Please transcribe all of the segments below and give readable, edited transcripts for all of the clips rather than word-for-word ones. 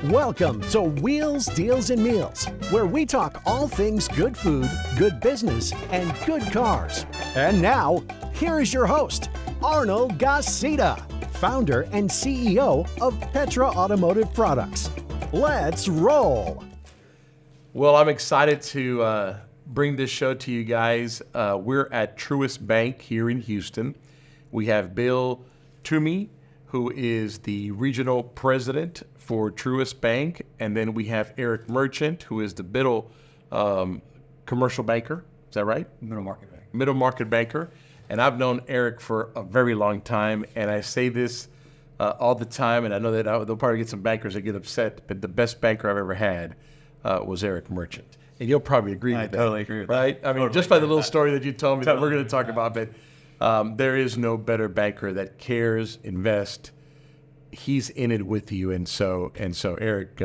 Welcome to Wheels, Deals, and Meals, where we talk all things good food, good business, and good cars. And now, here is your host, Arnold Garcia, founder and CEO of Petra Automotive Products. Let's roll. Well, I'm excited to bring this show to you guys. We're at Truist Bank here in Houston. We have Bill Toomey, who is the regional president for Truist Bank, and then we have Eric Merchant, who is the middle commercial banker. Is that right? Middle market banker. Middle market banker. And I've known Eric for a very long time, and I say this all the time, and I know that there'll probably get some bankers that get upset, but the best banker I've ever had was Eric Merchant. And you'll probably agree with that. I totally agree with that. Right? I mean, Totally just by the little story that you told me that we're going to talk about, but there is no better banker that cares, invests. He's in it with you. And so Eric,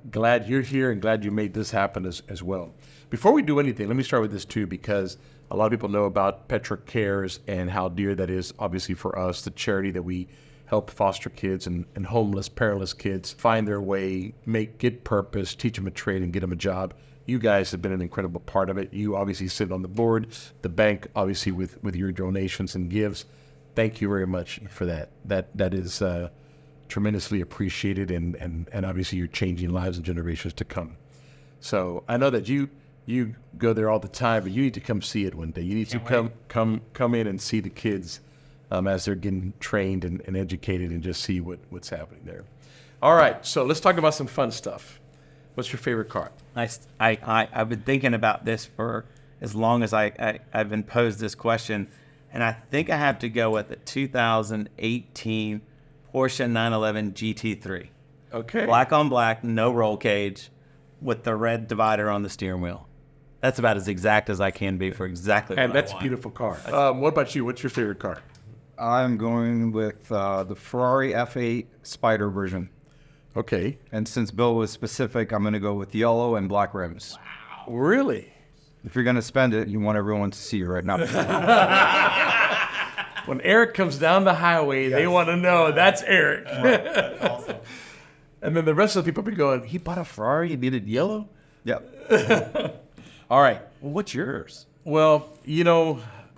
glad you're here and glad you made this happen as well. Before we do anything, let me start with this too, because a lot of people know about Petra Cares and how dear that is, obviously, for us, the charity that we help foster kids and homeless, parentless kids find their way, get purpose, teach them a trade, and get them a job. You guys have been an incredible part of it. You obviously sit on the board, the bank, obviously, with your donations and gives. Thank you very much for that. That is tremendously appreciated, and obviously you're changing lives and generations to come. So I know that you go there all the time, but you need to come see it one day. You need to come in and see the kids as they're getting trained and educated, and just see what's happening there. All right, so let's talk about some fun stuff. What's your favorite car? I've been thinking about this for as long as I've been posed this question, and I think I have to go with the 2018 Porsche 911 GT3. Okay. Black on black, no roll cage, with the red divider on the steering wheel. That's about as exact as I can be for exactly what I want. And that's a beautiful car. What about you? What's your favorite car? I'm going with the Ferrari F8 Spider version. Okay. And since Bill was specific, I'm going to go with yellow and black rims. Wow. Really? If you're going to spend it, you want everyone to see you right now. When Eric comes down the highway, yes, they want to know that's Eric. Right. That's awesome. And then the rest of the people be going, he bought a Ferrari, he needed yellow? Yep. All right. Well, what's yours? Well,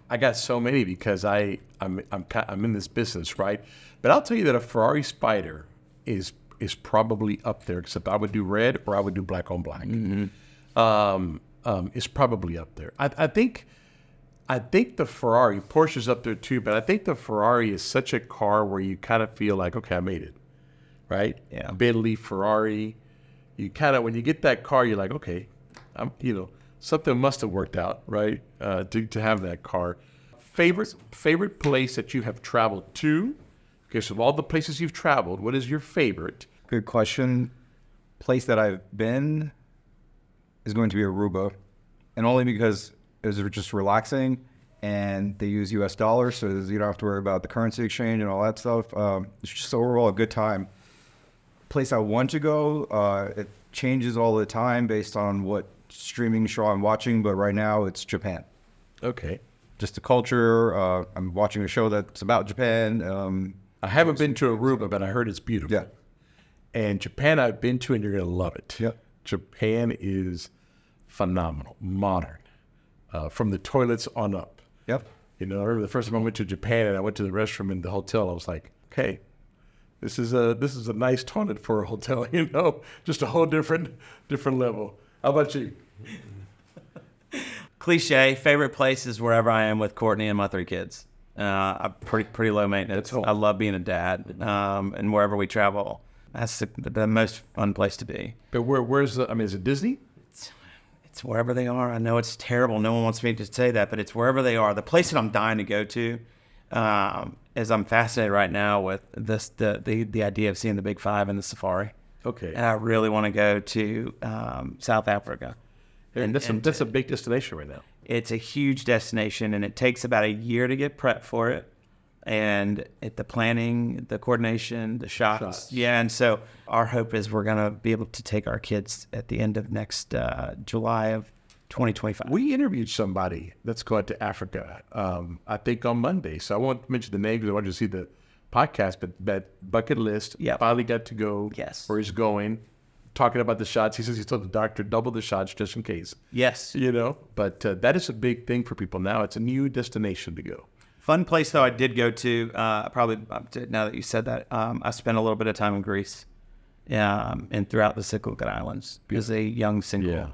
I got so many because I'm in this business, right? But I'll tell you that a Ferrari Spider is probably up there, except I would do red or I would do black on black. Mm-hmm. It's probably up there. I think the Ferrari, Porsche's up there too, but I think the Ferrari is such a car where you kind of feel like, okay, I made it, right? Yeah. Bentley, Ferrari, you kind of, when you get that car, you're like, okay, something must have worked out, right? To have that car. Favorite place that you have traveled to? Okay, so of all the places you've traveled, what is your favorite? Good question. Place that I've been is going to be Aruba, and only because it was just relaxing, and they use U.S. dollars, so you don't have to worry about the currency exchange and all that stuff. It's just overall a good time. Place I want to go, it changes all the time based on what streaming show I'm watching, but right now it's Japan. Okay. Just the culture. I'm watching a show that's about Japan. I haven't been to Aruba, but I heard it's beautiful. Yeah. And Japan I've been to, and you're going to love it. Yep. Japan is phenomenal, modern, from the toilets on up. Yep. I remember the first time I went to Japan and I went to the restroom in the hotel, I was like, okay, this is a nice toilet for a hotel, just a whole different level. How about you? Cliche, favorite place is wherever I am with Courtney and my 3 kids. I'm pretty low maintenance. I love being a dad, and wherever we travel, that's the most fun place to be. But where's is it Disney? It's wherever they are. I know it's terrible. No one wants me to say that, but it's wherever they are. The place that I'm dying to go to, is I'm fascinated right now with the idea of seeing the Big Five in the safari. Okay. And I really want to go to South Africa. And that's a big destination right now. It's a huge destination, and it takes about a year to get prepped for it. And the planning, the coordination, the shots. Yeah, and so our hope is we're going to be able to take our kids at the end of next July of 2025. We interviewed somebody that's going to Africa, I think on Monday. So I won't mention the name because I want you to see the podcast, but bucket list. Yep. Finally got to go. Yes. Where he's going. Talking about the shots. He says he told the doctor double the shots just in case. Yes. But that is a big thing for people now. It's a new destination to go. Fun place, though, I did go to, probably, now that you said that, I spent a little bit of time in Greece and throughout the Cyclical Islands as a young single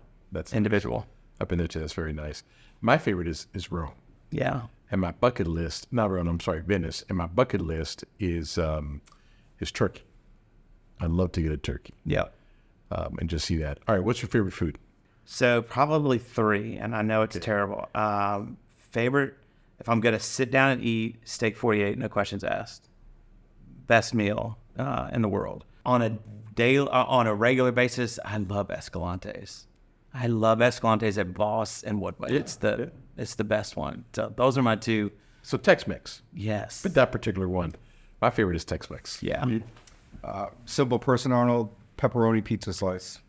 individual. I've been there too. That's very nice. My favorite is Rome. Yeah. And my bucket list, not Rome, I'm sorry, Venice. And my bucket list is Turkey. I'd love to get to Turkey. Yeah. And just see that. All right, what's your favorite food? So probably 3, and I know it's terrible. Favorite, if I'm going to sit down and eat, steak 48, no questions asked. Best meal in the world. On a regular basis, I love Escalante's. I love Escalante's at Voss and Woodway. It's the best one. So those are my 2. So Tex-Mex. Yes. But that particular one. My favorite is Tex-Mex. Yeah. Simple person, Arnold. Pepperoni pizza slice.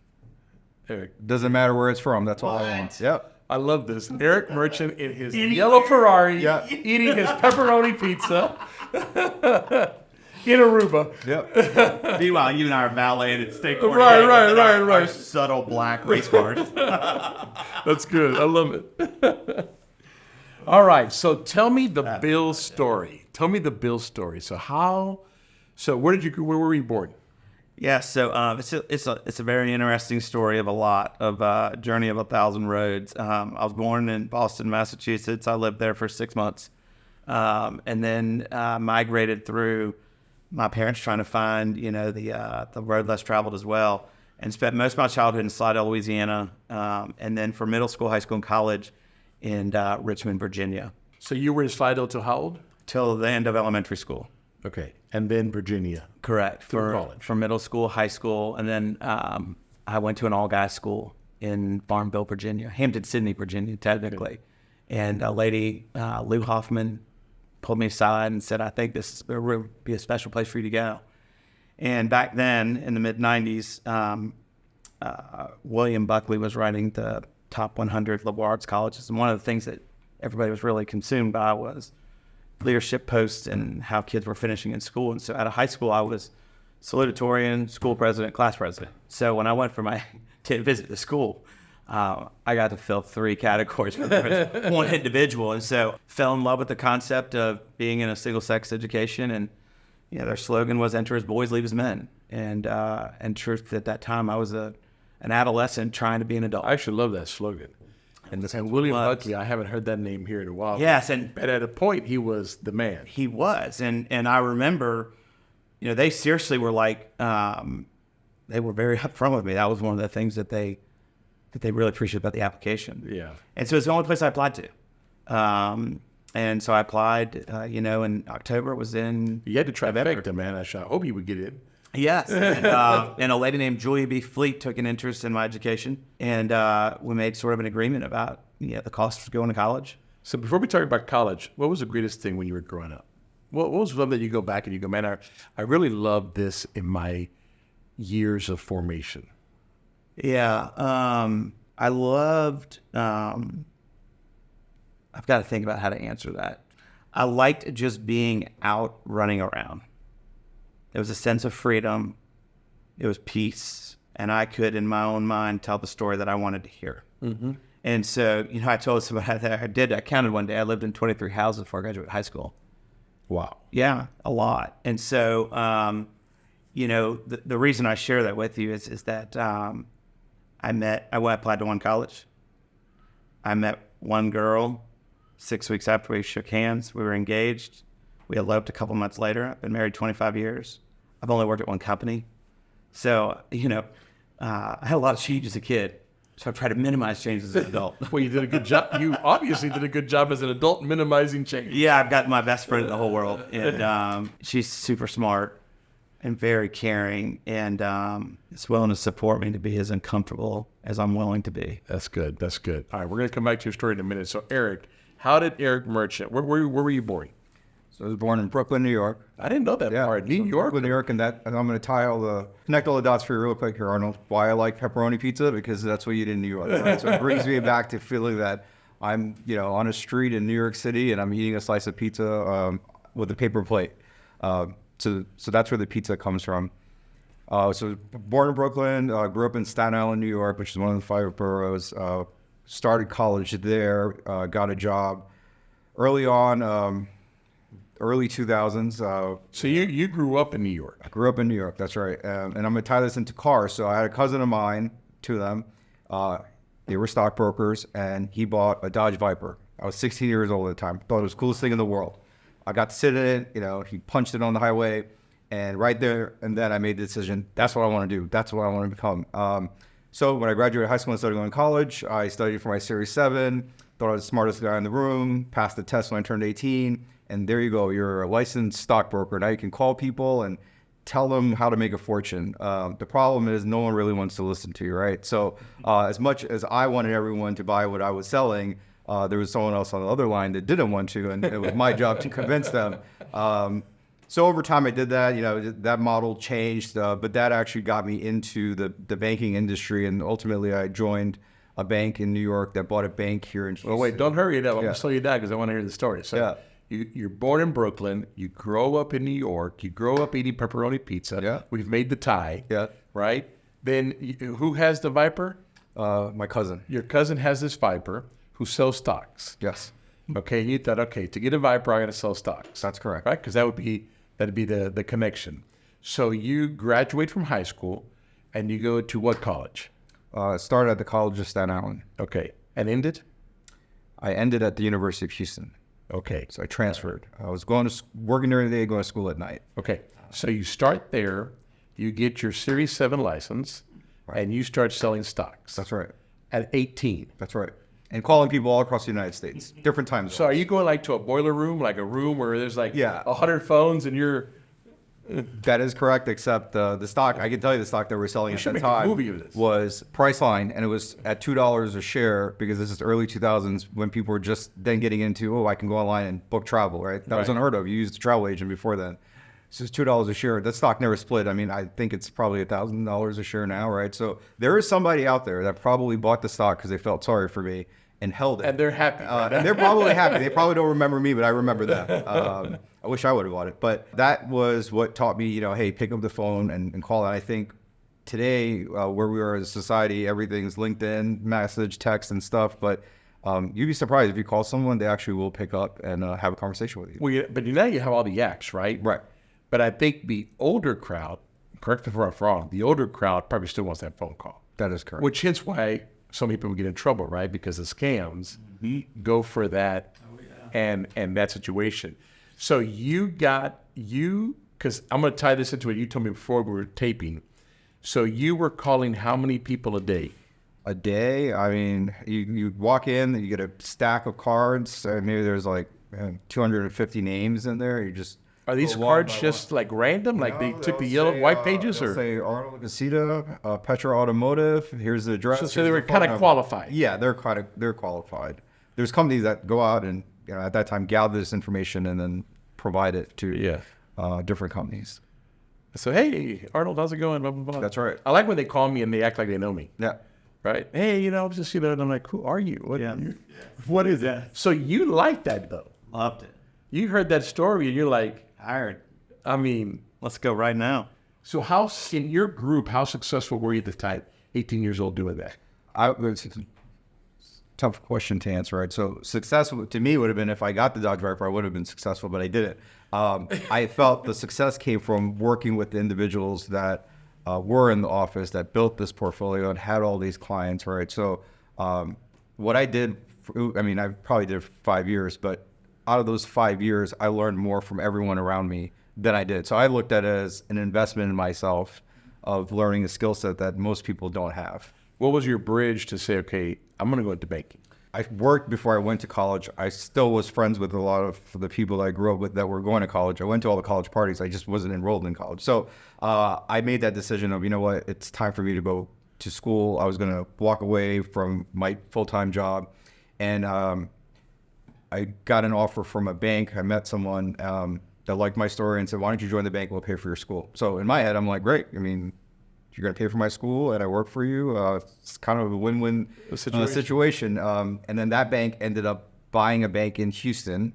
Eric. Doesn't matter where it's from. That's all I want. Yep. I love this. Eric Merchant in his yellow Ferrari eating his pepperoni pizza in Aruba. Yep. Meanwhile, you and I are valeted at steak 48. Right. Our subtle black race cars. That's good. I love it. All right. So tell me the Bill story. Tell me the Bill story. So where were you born? Yeah, so it's a very interesting story of a journey of 1,000 roads. I was born in Boston, Massachusetts. I lived there for 6 months, and then migrated through my parents trying to find the road less traveled as well, and spent most of my childhood in Slidell, Louisiana, and then for middle school, high school, and college in Richmond, Virginia. So you were in Slidell till how old? Till the end of elementary school. Okay, and then Virginia. Correct. Through college. For middle school, high school, and then I went to an all-guys school in Farmville, Virginia, Hampton-Sydney, Virginia, technically. Okay. And a lady, Lou Hoffman, pulled me aside and said, I think this will be a special place for you to go. And back then, in the mid-'90s, William Buckley was writing the top 100 liberal arts colleges, and one of the things that everybody was really consumed by was leadership posts and how kids were finishing in school. And so out of high school, I was salutatorian, school president, class president. So when I went to visit the school, I got to fill 3 categories for one individual. And so fell in love with the concept of being in a single-sex education. And their slogan was "Enter as boys, leave as men." And truth, at that time, I was an adolescent trying to be an adult. I actually love that slogan. And William Buckley, I haven't heard that name here in a while. Yes, but at a point, he was the man. He was, and I remember, they seriously were like, they were very upfront with me. That was one of the things that they really appreciated about the application. Yeah. And so it's the only place I applied to. And so I applied, in October. It was in You had to trifecta, man. I hope you would get in. Yes, and a lady named Julia B. Fleet took an interest in my education, and we made sort of an agreement about the cost of going to college. So before we talk about college, what was the greatest thing when you were growing up? What was something that you go back and you go, man, I really loved this in my years of formation? Yeah, I loved. I've got to think about how to answer that. I liked just being out running around. There was a sense of freedom. It was peace. And I could, in my own mind, tell the story that I wanted to hear. Mm-hmm. And so, I told somebody that I counted one day. I lived in 23 houses before I graduated high school. Wow. Yeah, a lot. And so, the reason I share that with you is that I applied to one college. I met one girl 6 weeks after we shook hands. We were engaged. We eloped a couple months later. I've been married 25 years. I've only worked at one company. So, I had a lot of change as a kid. So I try to minimize change as an adult. Well, you did a good job. You obviously did a good job as an adult minimizing change. Yeah, I've got my best friend in the whole world. And she's super smart and very caring and is willing to support me to be as uncomfortable as I'm willing to be. That's good. That's good. All right, we're going to come back to your story in a minute. So, Eric, how did Eric Merchant, where were you born? So I was born in Brooklyn, New York. I didn't know that part. New York? Brooklyn, New York, and I'm going to connect all the dots for you real quick here, Arnold. Why I like pepperoni pizza? Because that's what you did in New York. Right? So it brings me back to feeling that I'm, on a street in New York City and I'm eating a slice of pizza with a paper plate. So that's where the pizza comes from. So born in Brooklyn, grew up in Staten Island, New York, which is one of the 5 boroughs. Started college there, got a job early on, early 2000s. So you grew up in New York. I grew up in New York, that's right. And I'm going to tie this into cars. So I had a cousin of mine, 2 of them. They were stockbrokers, and he bought a Dodge Viper. I was 16 years old at the time. Thought it was the coolest thing in the world. I got to sit in it, he punched it on the highway. And right there and then I made the decision, that's what I want to do. That's what I want to become. So when I graduated high school and started going to college, I studied for my Series 7, thought I was the smartest guy in the room, passed the test when I turned 18. And there you go. You're a licensed stockbroker. Now you can call people and tell them how to make a fortune. The problem is no one really wants to listen to you, right? So as much as I wanted everyone to buy what I was selling, there was someone else on the other line that didn't want to, and it was my job to convince them. So over time I did that, that model changed, but that actually got me into the banking industry. And ultimately I joined a bank in New York that bought a bank here in Houston. Well, wait, don't hurry it up. I'm going to slow you down because I want to hear the story. So you're born in Brooklyn. You grow up in New York. You grow up eating pepperoni pizza. Yeah. We've made the tie. Yeah. Right? Then who has the Viper? My cousin. Your cousin has this Viper who sells stocks. Yes. Okay, and you thought, okay, to get a Viper, I got to sell stocks. That's correct. Right? Because that'd be the connection. So you graduate from high school, and you go to what college? Started at the College of Staten Island. Okay, and ended? I ended at the University of Houston. Okay. So I transferred. I was working during the day, going to school at night. Okay, so you start there, you get your Series 7 license, and you start selling stocks. That's right. At 18. That's right. And calling people all across the United States, different time zones. So are you going like to a boiler room, like a room where there's like 100 phones and you're... That is correct, except the stock, I can tell you the stock that we're selling at that time was Priceline, and it was at $2 a share because this is early 2000s when people were just then getting into, I can go online and book travel, right? That was unheard of. You used a travel agent before then. So it's $2 a share. That stock never split. I mean, I think it's probably $1,000 a share now, right? So there is somebody out there that probably bought the stock because they felt sorry for me and held it. And they're happy. And they're probably happy. They probably don't remember me, but I remember them. I wish I would have bought it. But that was what taught me, hey, pick up the phone and call it. I think today, where we are as a society, everything's LinkedIn, message, text, and stuff. But you'd be surprised if you call someone, they actually will pick up and have a conversation with you. Well, but now you have all the apps, right? Right. But I think the older crowd, correct me if I'm wrong, the older crowd probably still wants that phone call. That is correct. Which is why so many people get in trouble, right? Because the scams go for that and that situation. So because I'm going to tie this into what you told me before we were taping. So you were calling how many people a day? A day? I mean, you walk in, you get a stack of cards. Maybe there's like 250 names in there. You just... Are these cards just like random? Like they took the yellow, white pages? Or say Arnold Casita, Petra Automotive, here's the address. So they were kind of qualified. Yeah, they're qualified. There's companies that go out and at that time gather this information and then provide it to different companies. So, hey, Arnold, how's it going? Blah, blah, blah. That's right. I like when they call me and they act like they know me. Yeah. Right? Hey, I'm just, and I'm like, who are you? What is it? So you like that, though? Loved it. You heard that story and you're like... Hired. I mean... Let's go right now. So in your group, how successful were you at the time, 18 years old, doing that? It's a tough question to answer, right? So successful to me would have been if I got the Dodge Viper, I would have been successful, but I didn't. I felt the success came from working with the individuals that were in the office that built this portfolio and had all these clients, right? So what I did, I probably did 5 years, but out of those 5 years, I learned more from everyone around me than I did. So I looked at it as an investment in myself of learning a skill set that most people don't have. What was your bridge to say, okay, I'm going to go into banking? I worked before I went to college. I still was friends with a lot of the people that I grew up with that were going to college. I went to all the college parties. I just wasn't enrolled in college. So I made that decision of, it's time for me to go to school. I was going to walk away from my full-time job. And I got an offer from a bank. I met someone that liked my story and said, why don't you join the bank? We'll pay for your school. So in my head, I'm like, great. You're going to pay for my school and I work for you. It's kind of a win-win situation. And then that bank ended up buying a bank in Houston.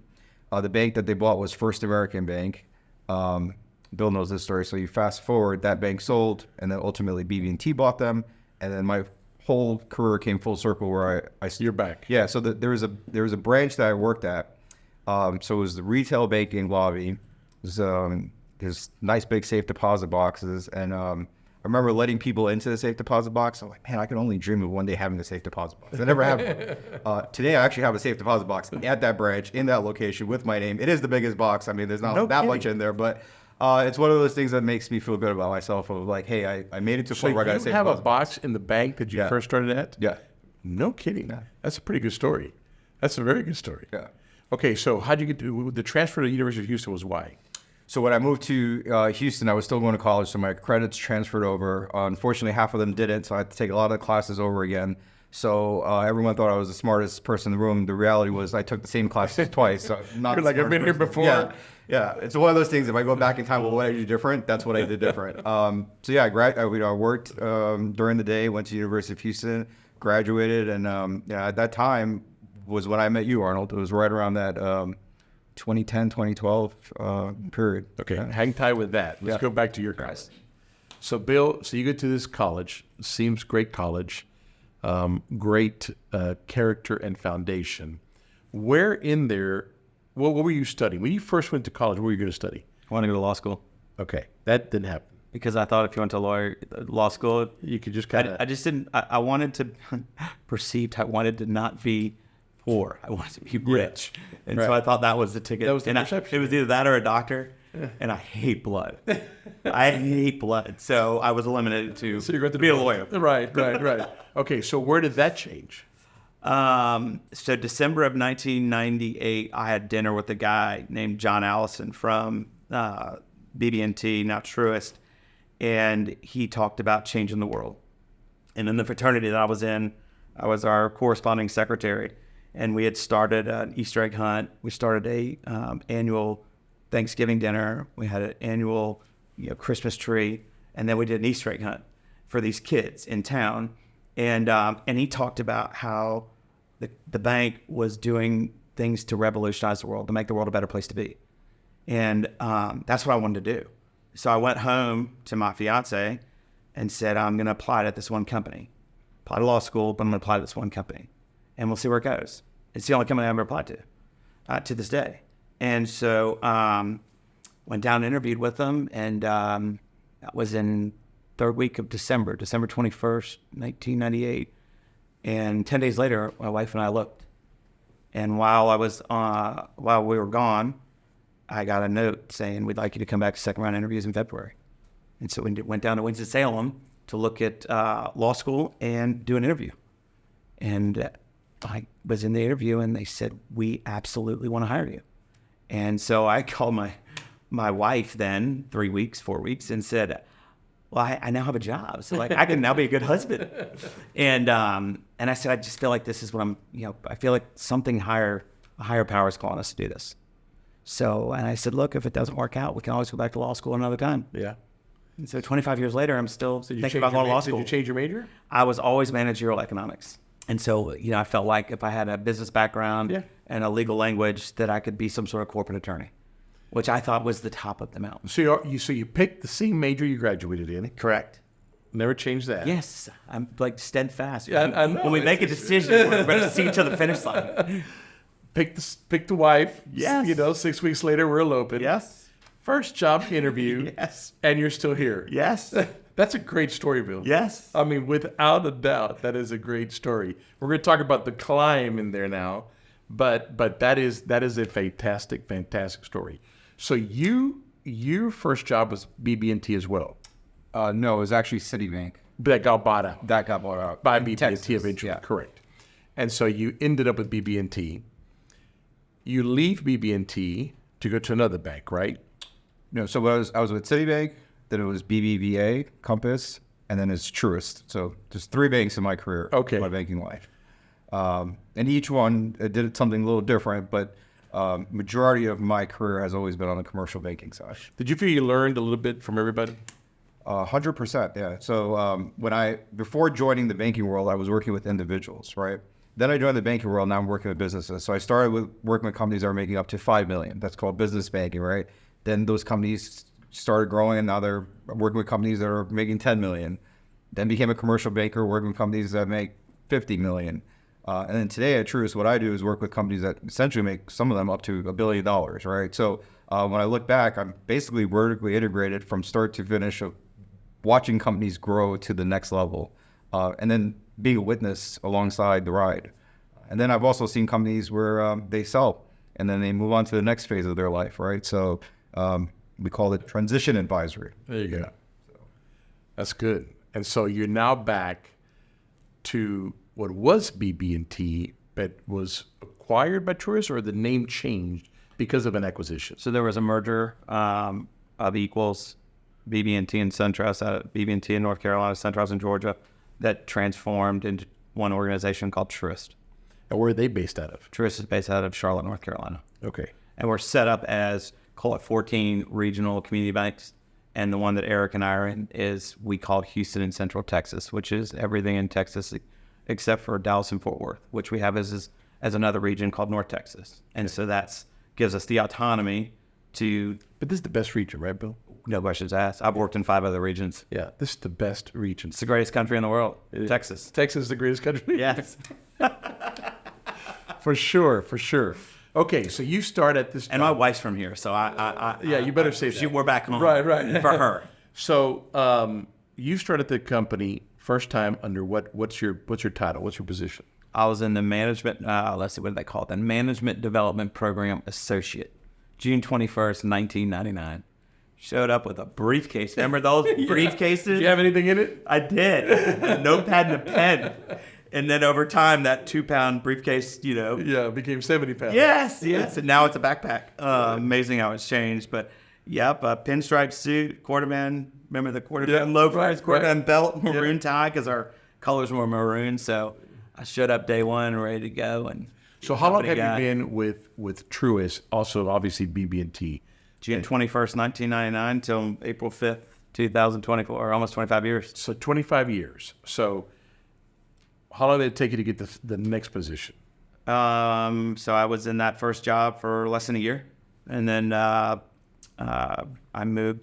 The bank that they bought was First American Bank. Bill knows this story. So you fast forward, that bank sold, and then ultimately BB&T bought them, and then my whole career came full circle where You're back. Yeah, so there was a branch that I worked at. So it was the retail banking lobby. It was, there's nice big safe deposit boxes, and I remember letting people into the safe deposit box. I'm like, man, I could only dream of one day having a safe deposit box. I never have one. Today, I actually have a safe deposit box at that branch in that location with my name. It is the biggest box. I mean, there's not that much in there, but it's one of those things that makes me feel good about myself. Of like, hey, I made it to a point where I got a safe deposit box. You have a box in the bank that you first started at? Yeah. No kidding. Yeah. That's a pretty good story. That's a very good story. Yeah. Okay, so how'd you get to the transfer to the University of Houston? Was why? So when I moved to Houston, I was still going to college, so my credits transferred over. Unfortunately, half of them didn't, so I had to take a lot of the classes over again. So everyone thought I was the smartest person in the room. The reality was I took the same classes twice. So You're like, I've been here before. Yeah. It's one of those things. If I go back in time, well, what did I do different? That's what I did different. So yeah, I worked during the day, went to the University of Houston, graduated, and at that time was when I met you, Arnold. It was right around that 2010, 2012 period. Okay, hang tight with that. Let's go back to your guys. So Bill, you get to this college, seems great college, great character and foundation. Where in there, what were you studying? When you first went to college, what were you going to study? I want to go to law school. Okay, that didn't happen. Because I thought if you went to law school, you could just kind of... I just didn't, I wanted to, I wanted to not be poor. I wanted to be rich. And so I thought that was the ticket. That was the perception. It was either that or a doctor. And I hate blood. I hate blood. So I was eliminated to be a lawyer. Right. Okay, so where did that change? So December of 1998, I had dinner with a guy named John Allison from BB&T, now Truist. And he talked about changing the world. And in the fraternity that I was in, I was our corresponding secretary. And we had started an Easter egg hunt. We started a annual Thanksgiving dinner. We had an annual Christmas tree. And then we did an Easter egg hunt for these kids in town. And he talked about how the bank was doing things to revolutionize the world, to make the world a better place to be. And that's what I wanted to do. So I went home to my fiance and said, I'm going to apply to this one company. Apply to law school, but I'm going to apply to this one company. And we'll see where it goes. It's the only company I've ever applied to this day. And so went down and interviewed with them, and that was in third week of December 21st, 1998. And 10 days later, my wife and I looked. And while we were gone, I got a note saying, we'd like you to come back to second round interviews in February. And so we went down to Winston-Salem to look at law school and do an interview. And I was in the interview, and they said, we absolutely want to hire you. And so I called my wife then, 3 weeks, 4 weeks, and said, well, I now have a job. So like, I can now be a good husband. And I said, I just feel like this is what I feel like a higher power is calling us to do this. So, and I said, look, if it doesn't work out, we can always go back to law school another time. Yeah. And so 25 years later, I'm still thinking about going to law school. Did you change your major? I was always managerial economics. And so, I felt like if I had a business background and a legal language, that I could be some sort of corporate attorney, which I thought was the top of the mountain. So you picked the same major you graduated in? Correct. Never changed that? Yes. I'm like steadfast. Yeah, I know. When we make a decision, we're going to see each other finish line. Pick the wife. Yes. 6 weeks later, we're eloping. Yes. First job interview. Yes. And you're still here. Yes. That's a great story, Bill. Yes. I mean, without a doubt, that is a great story. We're going to talk about the climb in there now, but that is a fantastic story. So your first job was BB&T as well? No, it was actually Citibank. That got bought out. That got bought out. By BB&T Texas, eventually, yeah. Correct. And so you ended up with BB&T. You leave BB&T to go to another bank, right? No, so I was with Citibank, then it was BBVA, Compass, and then it's Truist. So there's 3 banks in my career, my banking life. And each one did something a little different, but majority of my career has always been on the commercial banking side. Did you feel you learned a little bit from everybody? 100%, yeah. So before joining the banking world, I was working with individuals, right? Then I joined the banking world. Now I'm working with businesses. So I started with working with companies that are making up to $5 million. That's called business banking, right? Then those companies started growing, and now they're working with companies that are making 10 million. Then became a commercial banker working with companies that make 50 million. And then today at Truist, what I do is work with companies that essentially make some of them up to $1 billion, right? So when I look back, I'm basically vertically integrated from start to finish of watching companies grow to the next level, and then being a witness alongside the ride. And then I've also seen companies where they sell and then they move on to the next phase of their life, right? So we call it transition advisory. There you go. That's good. And so you're now back to what was BB&T, but was acquired by Truist, or the name changed because of an acquisition? So there was a merger of equals, BB&T and SunTrust, BB&T in North Carolina, SunTrust in Georgia, that transformed into one organization called Truist. And where are they based out of? Truist is based out of Charlotte, North Carolina. Okay. And we're set up as, call it 14 regional community banks. And the one that Eric and I are in is, we call Houston and Central Texas, which is everything in Texas except for Dallas and Fort Worth, which we have as another region called North Texas. And so that's gives us the autonomy to... But this is the best region, right, Bill? No questions asked. I've worked in 5 other regions. Yeah, this is the best region. It's the greatest country in the world, Texas. Texas is the greatest country? Yes. For sure, for sure. Okay, so you start at this... And my wife's from here, so yeah, you better say that. We're back home. Right. For her. So you started the company first time under what's your title? What's your position? I was in the management, let's see, what do they call it then? Management Development Program Associate. June 21st, 1999. Showed up with a briefcase. Remember those briefcases? Did you have anything in it? I did. A notepad and a pen. And then over time, that 2-pound briefcase, Yeah, it became 70 pounds. Yes. And now it's a backpack. Amazing how it's changed. But, yep, a pinstripe suit, quarterman. Remember the quarterman loafers, quarterman belt, maroon tie, because our colors were maroon. So I showed up day one, ready to go. And so how long have you been with Truist, also obviously BB&T? June 21st, 1999 till April 5th, 2024, or almost 25 years. So 25 years. So how long did it take you to get the next position? So I was in that first job for less than a year. And then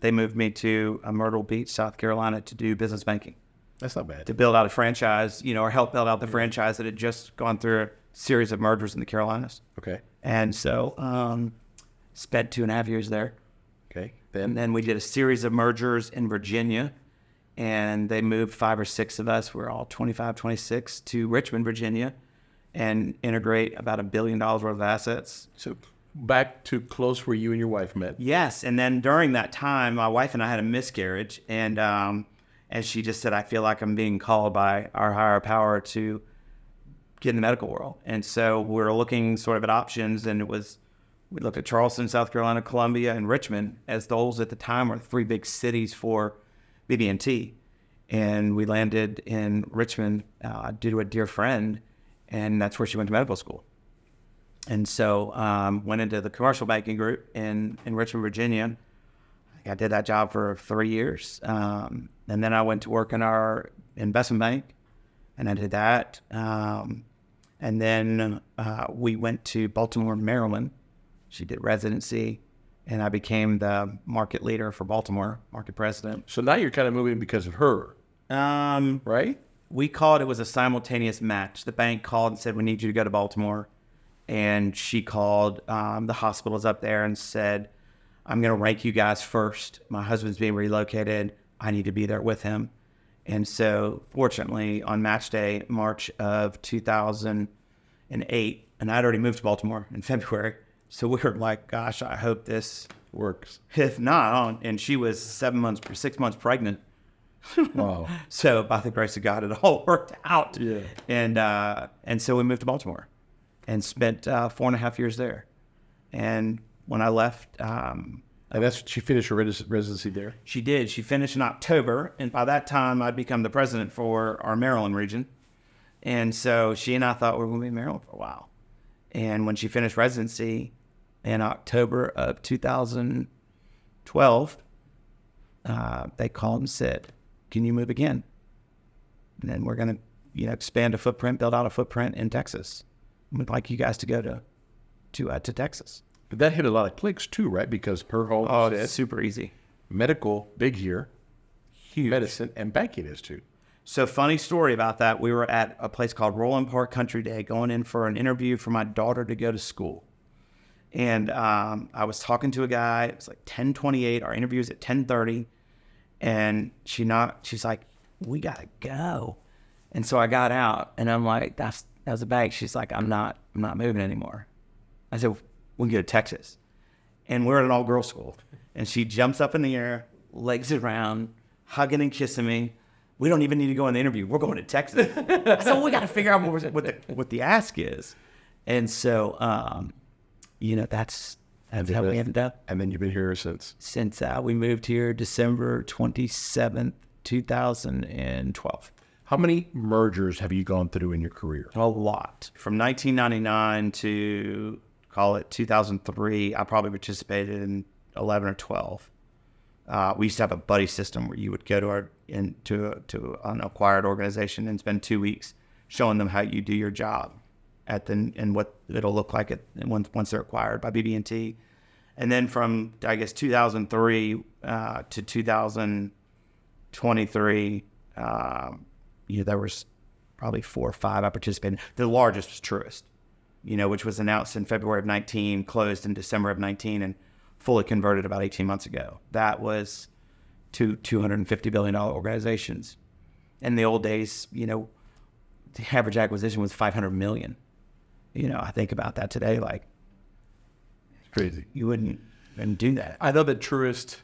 they moved me to Myrtle Beach, South Carolina to do business banking. That's not bad. To build out a franchise, or help build out the franchise that had just gone through a series of mergers in the Carolinas. Okay. And so spent 2.5 years there. Okay. And then we did a series of mergers in Virginia, and they moved 5 or 6 of us. We're all 25, 26 to Richmond, Virginia, and integrate about $1 billion worth of assets. So back to close where you and your wife met. Yes. And then during that time, my wife and I had a miscarriage, and she just said, I feel like I'm being called by our higher power to get in the medical world. And so we're looking sort of at options, and we looked at Charleston, South Carolina, Columbia, and Richmond as those at the time were 3 big cities for BB&T. And we landed in Richmond due to a dear friend, and that's where she went to medical school. And so went into the commercial banking group in Richmond, Virginia. I did that job for 3 years. And then I went to work in our investment bank, and I did that. And then we went to Baltimore, Maryland. She did residency, and I became the market leader for Baltimore, market president. So now you're kind of moving because of her, right? We called it was a simultaneous match. The bank called and said, we need you to go to Baltimore. And she called the hospitals up there and said, I'm going to rank you guys first. My husband's being relocated. I need to be there with him. And so fortunately, on match day, March of 2008, and I'd already moved to Baltimore in February. So we were like, gosh, I hope this Works. If not, and she was 6 months pregnant. Wow. So by the grace of God, it all worked out. Yeah. And so we moved to Baltimore and spent 4.5 years there. And when I left, and she finished her residency there? She did. She finished in October. And by that time, I'd become the president for our Maryland region. And so she and I thought we were going to be in Maryland for a while. And when she finished residency in October of 2012, they called and said, can you move again? And then we're going to, expand a footprint, build out a footprint in Texas. We'd like you guys to go to Texas. But that hit a lot of clicks too, right? Because per home it's super easy. Medical, big here. Huge. Medicine and banking is too. So funny story about that. We were at a place called Roland Park Country Day going in for an interview for my daughter to go to school. And I was talking to a guy. It was like 10:28. Our interview was at 10:30. And she's like, we got to go. And so I got out and I'm like, that was a bank. She's like, I'm not moving anymore. I said, we can go to Texas. And we're at an all-girls school. And she jumps up in the air, legs around, hugging and kissing me. We don't even need to go in the interview. We're going to Texas. I said, well, we got to figure out what the ask is. And so, that's how we ended up. And then you've been here since? Since we moved here December 27th, 2012. How many mergers have you gone through in your career? A lot. From 1999 to, call it 2003, I probably participated in 11 or 12. We used to have a buddy system where you would go to an acquired organization and spend 2 weeks showing them how you do your job and what it'll look like once they're acquired by BB&T. And then from, I guess, 2003 to 2023, there was probably 4 or 5 I participated in. The largest was Truist, which was announced in February of 19, closed in December of 19, and fully converted about 18 months ago. That was two $250 billion organizations. In the old days, the average acquisition was $500 million. I think about that today, like, it's crazy. You wouldn't do that. I know that Truist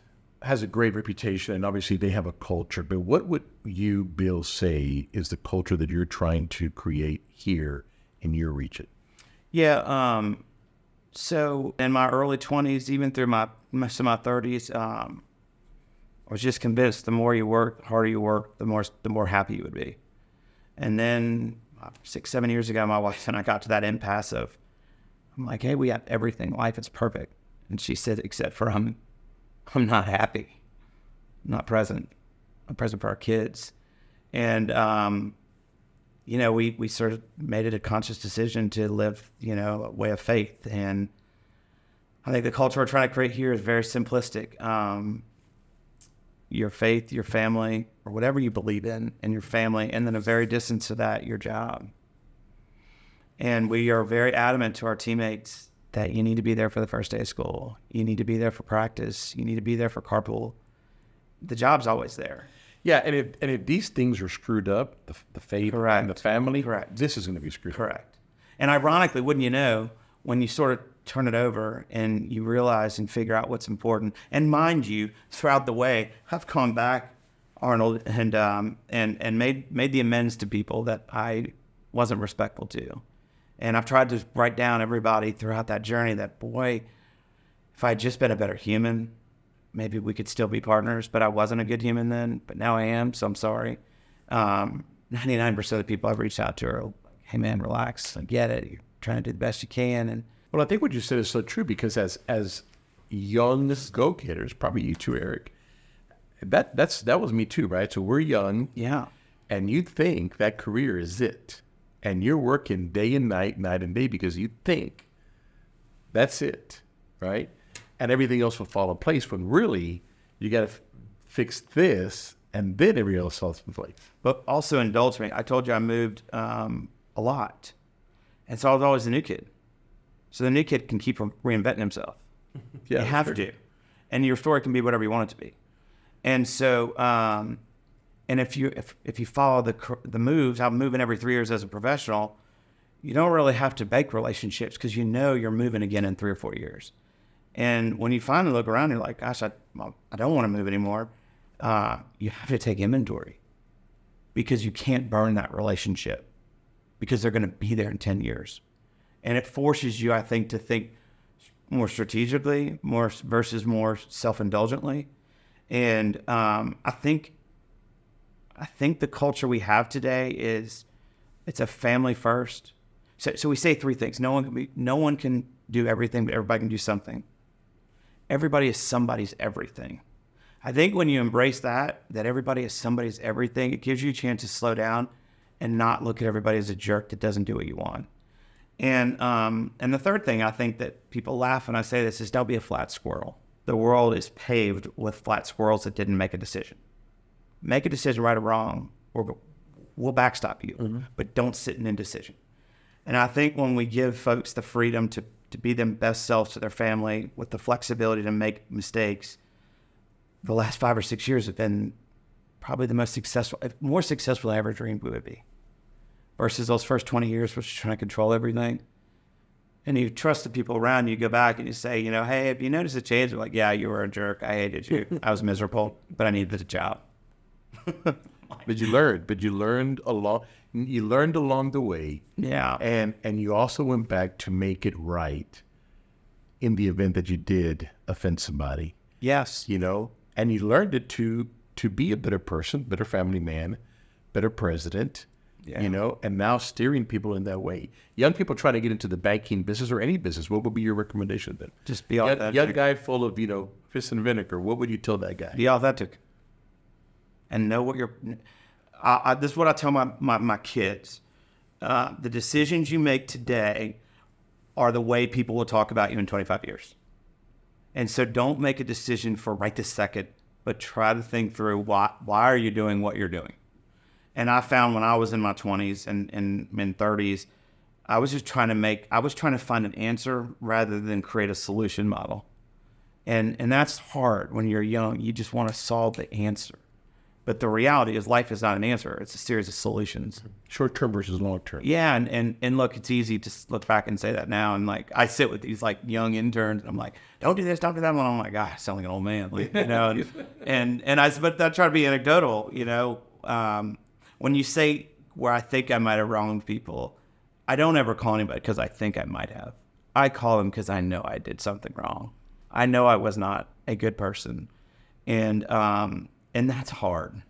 has a great reputation, and obviously they have a culture, but what would you, Bill, say is the culture that you're trying to create here in your region? Yeah, so in my early 20s, even through most of my 30s, I was just convinced the more you work, the harder you work, the more happy you would be. And then 6-7 years ago, my wife and I got to that impasse of, I'm like, hey, we have everything. Life is perfect. And she said, except for I'm not happy. I'm not present. I'm present for our kids. And, we sort of made it a conscious decision to live, a way of faith. And I think the culture we're trying to create here is very simplistic. Your faith, your family, or whatever you believe in, and your family, and then a very distant to that, your job. And we are very adamant to our teammates that you need to be there for the first day of school. You need to be there for practice. You need to be there for carpool. The job's always there. Yeah, and if these things are screwed up, the faith and the family, this is going to be screwed up. Correct. And ironically, wouldn't you know, when you sort of turn it over and you realize and figure out what's important, and mind you, throughout the way, I've gone back, Arnold, and made the amends to people that I wasn't respectful to. And I've tried to write down everybody throughout that journey that, boy, if I had just been a better human, maybe we could still be partners, but I wasn't a good human then, but now I am, so I'm sorry. 99% of the people I've reached out to are like, hey man, relax, I get it, you're trying to do the best you can. And well, I think what you said is so true, because as young go-getters, probably you too, Eric, that was me too, right? So we're young. Yeah. And you think that career is it. And you're working day and night, night and day, because you think that's it, right? And everything else will fall in place, when really you got to fix this, and then everything else falls in place. But also indulge me. I told you I moved a lot. And so I was always the new kid. So the new kid can keep reinventing himself. Yeah, you have to. And your story can be whatever you want it to be. And so, and if you follow the moves, I'm moving every 3 years as a professional, you don't really have to bake relationships, because you're moving again in 3 or 4 years. And when you finally look around, you're like, gosh, I don't want to move anymore. You have to take inventory, because you can't burn that relationship, because they're going to be there in 10 years. And it forces you, I think, to think more strategically, more versus more self-indulgently. And I think the culture we have today is, it's a family first. So we say 3 things. No one can do everything, but everybody can do something. Everybody is somebody's everything. I think when you embrace that everybody is somebody's everything, it gives you a chance to slow down and not look at everybody as a jerk that doesn't do what you want. And the third thing I think that people laugh when I say this is don't be a flat squirrel. The world is paved with flat squirrels that didn't make a decision. Make a decision, right or wrong, or we'll backstop you, but don't sit in indecision. And I think when we give folks the freedom to be their best selves to their family with the flexibility to make mistakes, the last 5 or 6 years have been probably the most successful, more successful than I ever dreamed we would be. Versus those first 20 years was trying to control everything. And you trust the people around you, go back and you say, you know, hey, have you noticed a change? They're like, yeah, you were a jerk. I hated you. I was miserable, but I needed the job. But you learned along the way. Yeah. And you also went back to make it right in the event that you did offend somebody. Yes. You know, and you learned it to be a better person, better family man, better president. Yeah. You know, and now steering people in that way. Young people trying to get into the banking business or any business, what would be your recommendation then? Just be authentic. Young guy full of, you know, piss and vinegar. What would you tell that guy? Be authentic. And know what you're... this is what I tell my kids. The decisions you make today are the way people will talk about you in 25 years. And so don't make a decision for right this second, but try to think through why are you doing what you're doing? And I found when I was in my 20s and 30s, I was trying to find an answer rather than create a solution model. And that's hard when you're young. You just want to solve the answer. But the reality is life is not an answer. It's a series of solutions. Short-term versus long-term. Yeah, and look, it's easy to look back and say that now. And like I sit with these like young interns, and I'm like, don't do this, don't do that. And I'm like, God, I sound like an old man, like, you know. But I try to be anecdotal, you know. When you say where I think I might have wronged people, I don't ever call anybody because I think I might have. I call them because I know I did something wrong. I know I was not a good person, and that's hard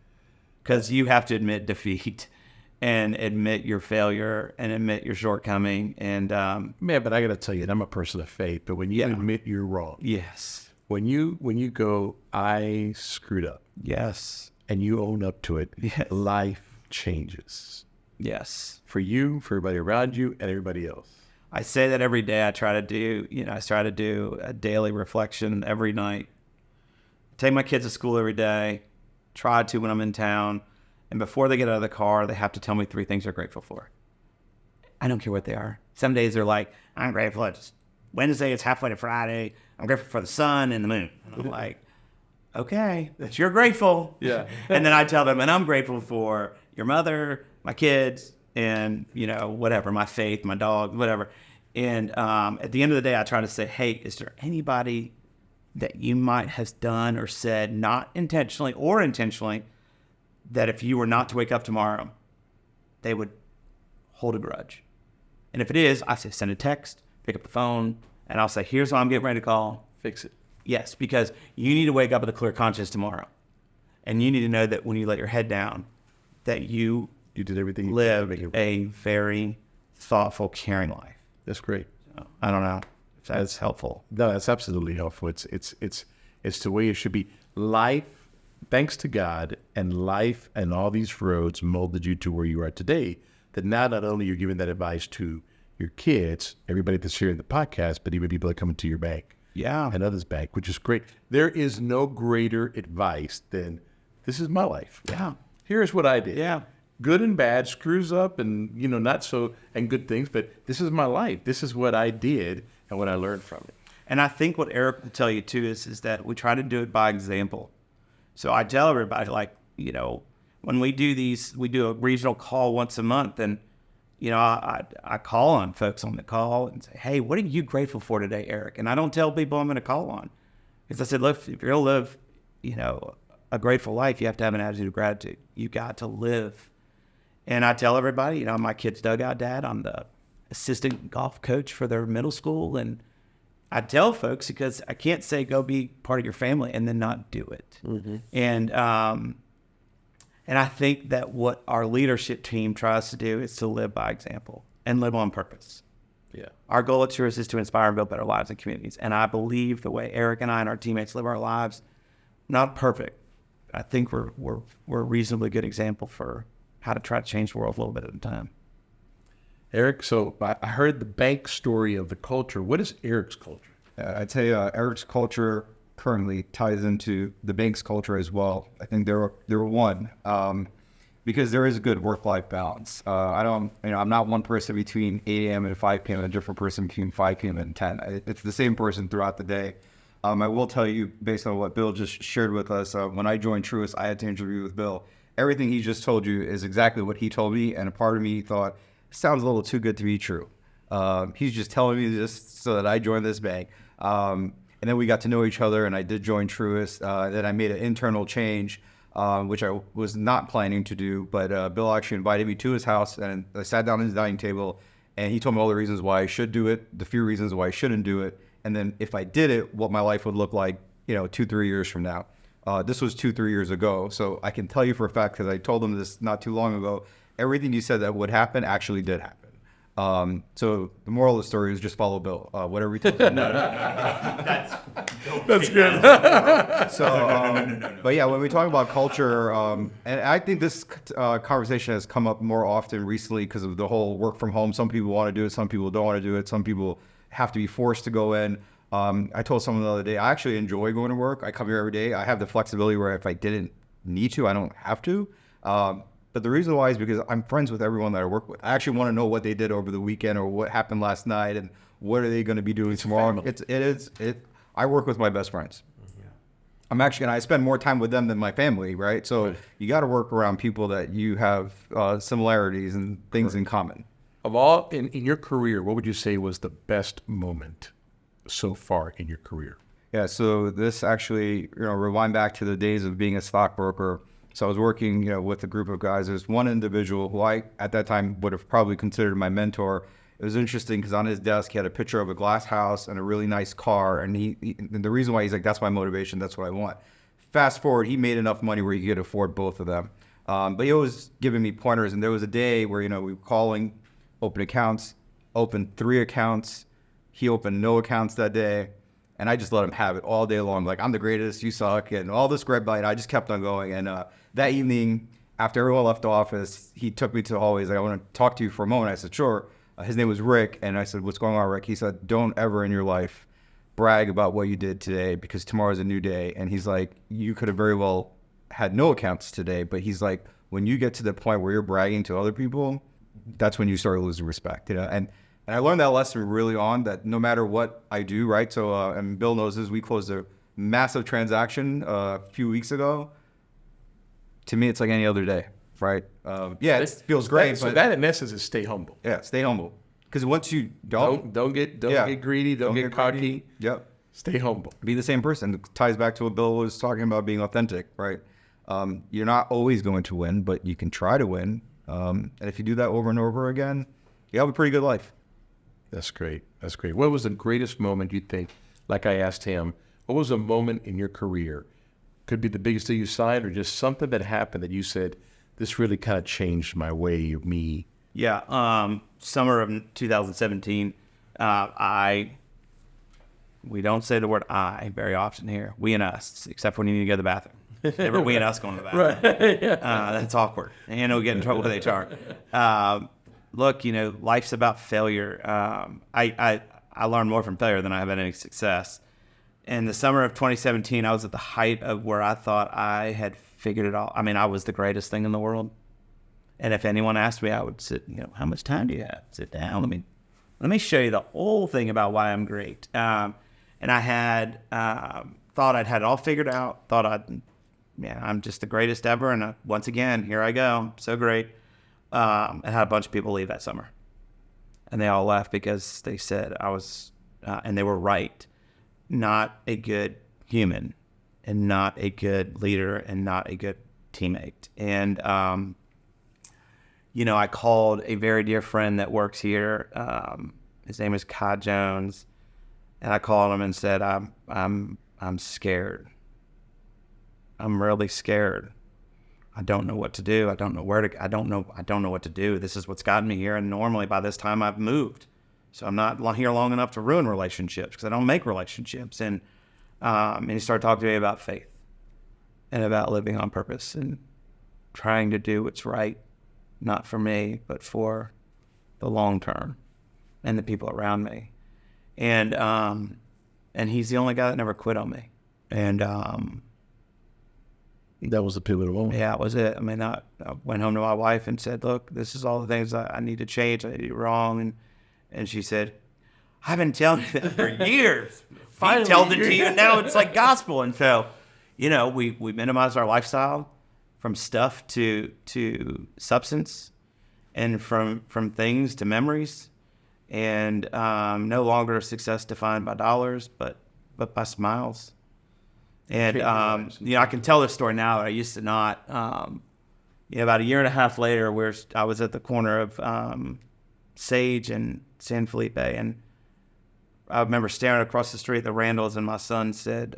because you have to admit defeat and admit your failure and admit your shortcoming. And man, but I got to tell you, I'm a person of faith. But when you admit you're wrong, yes, when you go, I screwed up, yes, and you own up to it, yes. Life changes. Yes. For you, for everybody around you, and everybody else. I say that every day. I try to do a daily reflection every night. Take my kids to school every day. Try to when I'm in town. And before they get out of the car, they have to tell me 3 things they're grateful for. I don't care what they are. Some days they're like, I'm grateful it's Wednesday, it's halfway to Friday. I'm grateful for the sun and the moon. And I'm like, okay, that you're grateful. Yeah. And then I tell them, and I'm grateful for your mother, my kids, and, you know, whatever, my faith, my dog, whatever. And at the end of the day, I try to say, hey, is there anybody that you might have done or said, not intentionally or intentionally, that if you were not to wake up tomorrow, they would hold a grudge? And if it is, I say, send a text, pick up the phone, and I'll say, here's what I'm getting ready to call. Fix it. Yes, because you need to wake up with a clear conscience tomorrow. And you need to know that when you let your head down, that you did everything. Lived a very thoughtful, caring life. That's great. So, I don't know if that's helpful. No, that's absolutely helpful. It's the way it should be. Life, thanks to God, and life and all these roads molded you to where you are today. That now not only you're giving that advice to your kids, everybody that's hearing the podcast, but even people that come into your bank. Yeah. And others' bank, which is great. There is no greater advice than, this is my life. Yeah. Here's what I did. Yeah. Good and bad, screws up and, you know, not so, and good things, but this is my life. This is what I did and what I learned from it. And I think what Eric will tell you too is that we try to do it by example. So I tell everybody, like, you know, when we do a regional call once a month, and, you know, I call on folks on the call and say, hey, what are you grateful for today, Eric? And I don't tell people I'm going to call on. Because I said, look, if you're going to live, you know, a grateful life, you have to have an attitude of gratitude. You got to live. And I tell everybody, you know, my kid's dugout dad. I'm the assistant golf coach for their middle school. And I tell folks, because I can't say go be part of your family and then not do it. Mm-hmm. And I think that what our leadership team tries to do is to live by example and live on purpose. Yeah. Our goal at Truist is to inspire and build better lives and communities. And I believe the way Eric and I and our teammates live our lives, not perfect. I think we're a reasonably good example for how to try to change the world a little bit at a time. Eric, so I heard the bank story of the culture. What is Eric's culture? I'd say Eric's culture currently ties into the bank's culture as well. I think they're one, because there is a good work-life balance. I'm not one person between 8 a.m. and 5 p.m. and a different person between 5 p.m. and 10. It's the same person throughout the day. I will tell you, based on what Bill just shared with us, when I joined Truist, I had to interview with Bill. Everything he just told you is exactly what he told me, and a part of me thought, sounds a little too good to be true. He's just telling me this so that I joined this bank. And then we got to know each other, and I did join Truist. Then I made an internal change, which I was not planning to do, but Bill actually invited me to his house, and I sat down at his dining table, and he told me all the reasons why I should do it, the few reasons why I shouldn't do it, and then if I did it, what my life would look like, 2-3 years from now. This was 2-3 years ago, so I can tell you for a fact, because I told him this not too long ago, everything you said that would happen actually did happen. So the moral of the story is just follow Bill. Whatever he tells you. That's good. But yeah, when we talk about culture, and I think this conversation has come up more often recently because of the whole work from home. Some people want to do it, some people don't want to do it, some people have to be forced to go in. I told someone the other day, I actually enjoy going to work. I come here every day. I have the flexibility where if I didn't need to, I don't have to. But the reason why is because I'm friends with everyone that I work with. I actually want to know what they did over the weekend or what happened last night and what are they going to be doing tomorrow. I work with my best friends. I'm actually, and I spend more time with them than my family, right? So you got to work around people that you have similarities and things in common. Of all, in your career, what would you say was the best moment so far in your career? Yeah, so this actually, rewind back to the days of being a stockbroker. So I was working, with a group of guys. There's one individual who I, at that time, would have probably considered my mentor. It was interesting because on his desk, he had a picture of a glass house and a really nice car. And and the reason why he's like, that's my motivation. That's what I want. Fast forward, he made enough money where he could afford both of them. But he was giving me pointers. And there was a day where, we were calling, open accounts, opened 3 accounts. He opened no accounts that day. And I just let him have it all day long. Like, I'm the greatest, you suck, and all this great bite. I just kept on going. And that evening, after everyone left the office, he took me to the hallway. He's like, I want to talk to you for a moment. I said, sure. His name was Rick. And I said, what's going on, Rick? He said, don't ever in your life brag about what you did today because tomorrow's a new day. And he's like, you could have very well had no accounts today. But he's like, when you get to the point where you're bragging to other people, that's when you start losing respect, And I learned that lesson really on that no matter what I do, right? So, and Bill knows this, we closed a massive transaction a few weeks ago. To me, it's like any other day, right? It feels great. So that in essence is stay humble. Yeah, stay humble. Because once you don't get greedy, don't get cocky. Greedy. Yep. Stay humble. Be the same person. It ties back to what Bill was talking about being authentic, right? You're not always going to win, but you can try to win. And if you do that over and over again, you have a pretty good life. That's great. That's great. What was the greatest moment you think, like I asked him, what was a moment in your career? Could be the biggest deal you signed or just something that happened that you said, this really kind of changed my way of me. Yeah. Summer of 2017, we don't say the word I very often here. We and us, except when you need to go to the bathroom. Never we and us going to the bathroom. Right. That's awkward. And we'll get in trouble with HR. Look, life's about failure. I learned more from failure than I have had any success. In the summer of 2017, I was at the height of where I thought I had figured it all. I mean, I was the greatest thing in the world. And if anyone asked me, I would sit, how much time do you have? Sit down. Let me show you the whole thing about why I'm great. And I had thought I'd had it all figured out. I'm just the greatest ever. And once again, here I go. So great. And had a bunch of people leave that summer. And they all left because they said I was, and they were right, not a good human and not a good leader and not a good teammate. And, I called a very dear friend that works here. His name is Kai Jones. And I called him and said, I'm scared. I'm really scared. I don't know what to do. I don't know what to do. This is what's gotten me here. And normally by this time I've moved. So I'm not here long enough to ruin relationships because I don't make relationships. And he started talking to me about faith and about living on purpose and trying to do what's right, not for me, but for the long term and the people around me. And he's the only guy that never quit on me. And that was a pivotal moment. yeah, that was it. I mean, I went home to my wife and said, look, this is all the things I need to change. I did wrong. And she said, I've been telling you that for years. He tells it to you, and now it's like gospel. And so, you know, we minimized our lifestyle from stuff to substance, and from things to memories, and no longer success defined by dollars, but by smiles. And you know, I can tell this story now, but I used to not. You know, about a year and a half later, I was at the corner of Sage and San Felipe, and I remember staring across the street at the Randalls, and my son said,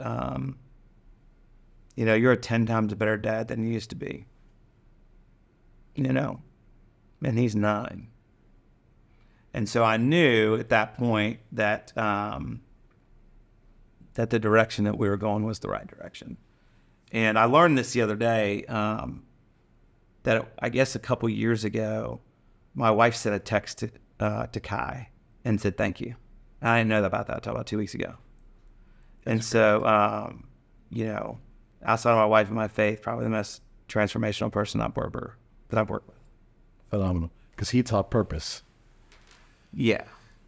you know, you're a 10 times better dad than you used to be. You know, and he's 9. And so I knew at that point that that the direction that we were going was the right direction. And I learned this the other day, that I guess a couple years ago, my wife sent a text to Kai and said, thank you. I didn't know about that until about 2 weeks ago. And so, you know, outside of my wife and my faith, probably the most transformational person I've worked with. Phenomenal. Because he taught purpose. Yeah.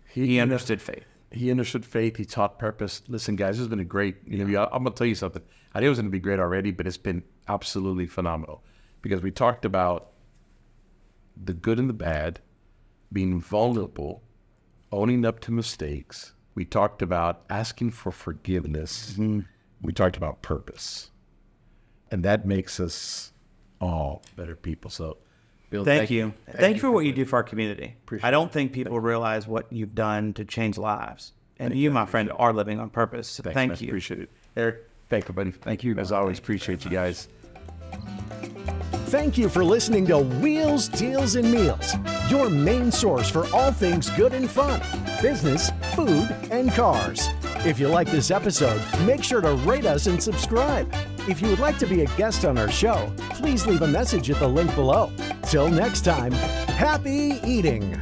He understood faith. He understood faith. He taught purpose. Listen, guys, this has been a great interview. I'm going to tell you something. I knew it was going to be great already, but it's been absolutely phenomenal. Because we talked about the good and the bad, being vulnerable, owning up to mistakes. We talked about asking for forgiveness. Mm-hmm. We talked about purpose. And that makes us all better people. So, Bill, thank you. Thank you for what you do for our community. I don't think people realize what you've done to change lives. And you, my friend, are living on purpose. So thank you. Appreciate it. Eric, thank you, buddy. Thank you. As always, appreciate you guys. Thank you for listening to Wheels, Deals, and Meals, your main source for all things good and fun, business, food, and cars. If you like this episode, make sure to rate us and subscribe. If you would like to be a guest on our show, please leave a message at the link below. Till next time, happy eating.